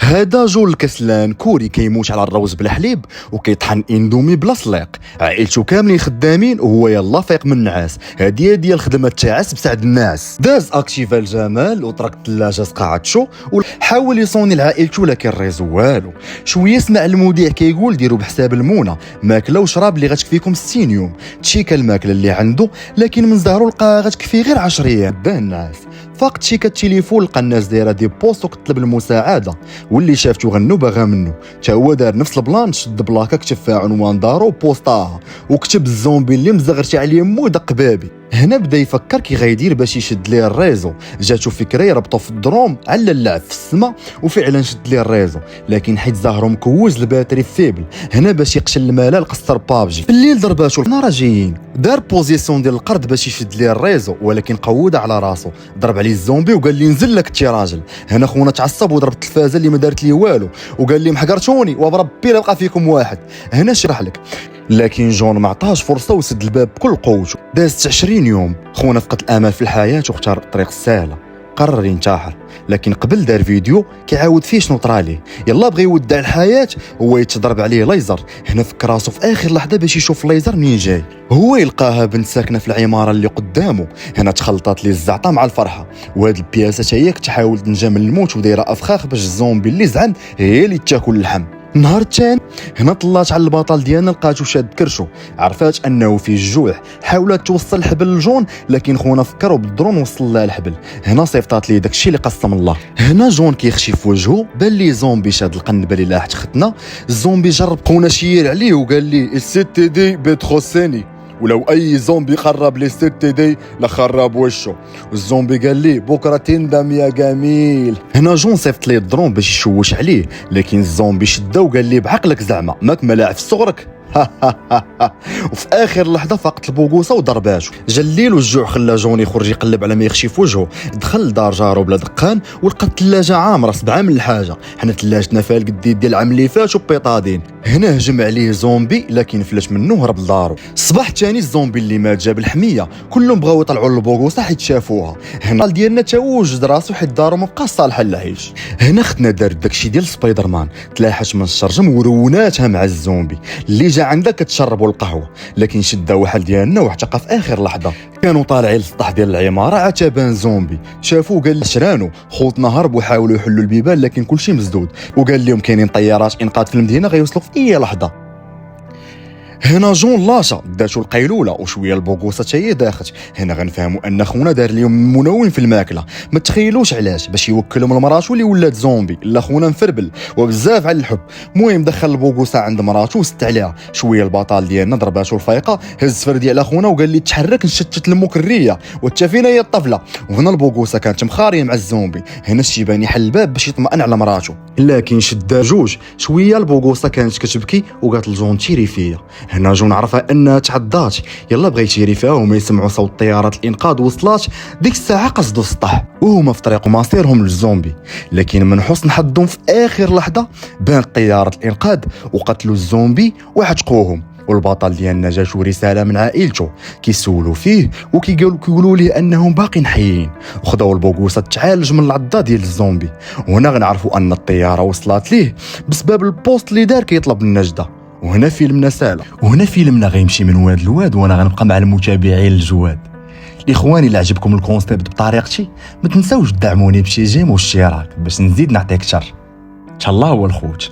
هذا جون الكسلان كوري كيموت على الروز بلا حليب وكيطحن اندومي بلا سليق، عائلته كاملين خدامين وهو يلا فايق من النعاس. هادي هي الخدمه تاعس بسعد الناس. داز اكتيفا الجمال وترك الثلاجه سقعتشو وحاول يصوني لعائلته لكن الريزو والو. شويه سمع المذيع كيقول ديروا بحساب المونه ماكله وشراب اللي غتكفيكم 60 يوم، تشيكا الماكله اللي عنده لكن من ظهرو لقاها غتكفي غير 10 ايام. بان الناس فاق تشيكا التليفون لقى الناس دايره دي بوست وكتطلب المساعده، واللي شافتو غنو باغا منه تا هو دار نفس البلان، شد بلاكه كتب فيها عنوان دارو بوسطاها وكتب الزومبي اللي مزغرت عليه مو دق بابي. هنا بدا يفكر كي غيدير باش يشد ليه الريزو، جاتو فكره يربطو في الدروم على اللعب في السما وفعلا شد ليه الريزو، لكن حيت ظهرو مكوز الباتري فيبل. هنا باش يقشل الملل قصر بابجي في الليل ضرباتو النار جايين، دار بوزيسيون ديال القرد باش يشد ليه الريزو ولكن قود على راسو، ضرب عليه الزومبي وقال لي نزل لك انت راجل. هنا خونا تعصب وضرب التلفازه اللي ما دارت ليه والو وقال لي محقرتوني وبربي لا بقى فيكم واحد. هنا شرح لك لكن جون ما عطاهش فرصه وسد الباب بكل قوته. دازت 20 يوم، خونا فقد الامل في الحياه واختار الطريق السهله، قرر ينتحر. لكن قبل دار فيديو كيعاود فيه شنو طرا ليه، يلا بغى يودع الحياه هو يتضرب عليه ليزر. هنا فكر راسو في اخر لحظه باش يشوف الليزر منين جاي، هو يلقاها بنت ساكنه في العماره اللي قدامه. هنا تخلطات ليه الزعطه مع الفرحه، وهاد البياسه هي كتحاول تنجا من الموت ودايره افخاخ باش الزومبي اللي زعم هي اللي تاكل اللحم. النهار الثاني هنا طلات على البطل ديالنا لقاتو شاد كرشو، عرفات انه فيه الجوع، حاولت توصل الحبل لجون لكن خونا فكروا بالدرون وصل لها الحبل. هنا صيفطات ليه داكشي اللي قسم الله. هنا جون كيخشي في وجهه بان لي زومبي شاد القنبه اللي لاحت ختنا. الزومبي جرب خونا شير عليه وقال لي الست دي بتخصني، ولو اي زومبي قرب للست دي لخرب وشه. والزومبي قال لي بكره تندم يا جميل. هنا جون صيفط ليه الدرون باش يشوش عليه لكن الزومبي شده وقال لي بعقلك زعما ماك ملاعب في صغرك. وفي اخر لحظه فاقت البوغوسه وضرباتو. جا الليل والجوع خلى جون يخرج يقلب على ما يخشي في وجهه. دخل لدار جارو بلا دقان ولقى الثلاجه عامره 7 من الحاجه. حنا ثلاجتنا فيها القديد ديال العام اللي فات وبيطادين. هنا هجم عليه زومبي لكن فلاش منه هرب لدارو. الصباح الثاني الزومبي اللي مات جاب الحميه، كلهم بغاو يطلعوا للبوغوسه حيت شافوها. هنا ديالنا تا هو وجد راسو حيت دارو ما بقاش صالحه للعيش. هنا ختنا دارت داكشي ديال سبايدر مان، تلاحت من الشرجم وروناتها مع الزومبي اللي جا عندك كتشربوا القهوه، لكن شدا واحد ديالنا واحتقى في اخر لحظه. كانوا طالعين للسطح ديال العماره عتبان زومبي، شافوه قال شرانو خوتنا هربوا حاولوا يحلوا البيبان لكن كلشي مسدود، وقال لهم كاينين طيارات انقاذ في المدينه غيوصلوا في اي لحظه. هنا جون لاشا داتو القيلوله وشويه البوغوسه هي داخت. هنا غنفهموا ان خونا دار لهم منون في الماكله، ما تخيلوش علاش باش يوكلهم لمراتو اللي ولات زومبي. لا خونا مفربل وبزاف على الحب. المهم دخل البوغوسه عند مراتو وست عليها. شويه البطال ديالنا ضرباتو الفايقه، هز فردي على خونا وقال لي تحرك نشتت لمك الريه وتشافينا هي الطفله. وهنا البوغوسه كانت مخاريه مع الزومبي. هنا الشيباني حل الباب باش يطمئن على مراتو لكن شدا جوج. شويه البوغوسه كانت كتبكي وقالت لجون تيري فيا. هنا جون عرفها انها تعضات، يلا بغى يشيري فيها وما يسمعوا صوت طيارات الانقاذ وصلات. ديك الساعه قصدوا السطح وهما في طريق مصيرهم للزومبي، لكن من حسن حظهم في اخر لحظه بانت طياره الانقاذ وقتلوا الزومبي وعتقوهم. والبطل ديالنا جاتو رساله من عائلته كيسولوا فيه وكيقولوا ليه انهم باقين حيين، وخداو البوغوسه تعالج من العضه ديال الزومبي. وهنا غنعرفوا ان الطياره وصلت ليه بسبب البوست اللي دار كيطلب النجده. وهنا فيلمنا سالا، وهنا فيلمنا غيمشي من واد لواد وانا غنبقى مع المتابعين الجواد. اخواني اللي عجبكم الكونسيبت بطريقتي ما تنساوش تدعموني بشي جيم واشتراك باش نزيد نعطيك اكثر. ان شاء الله هو الخوت.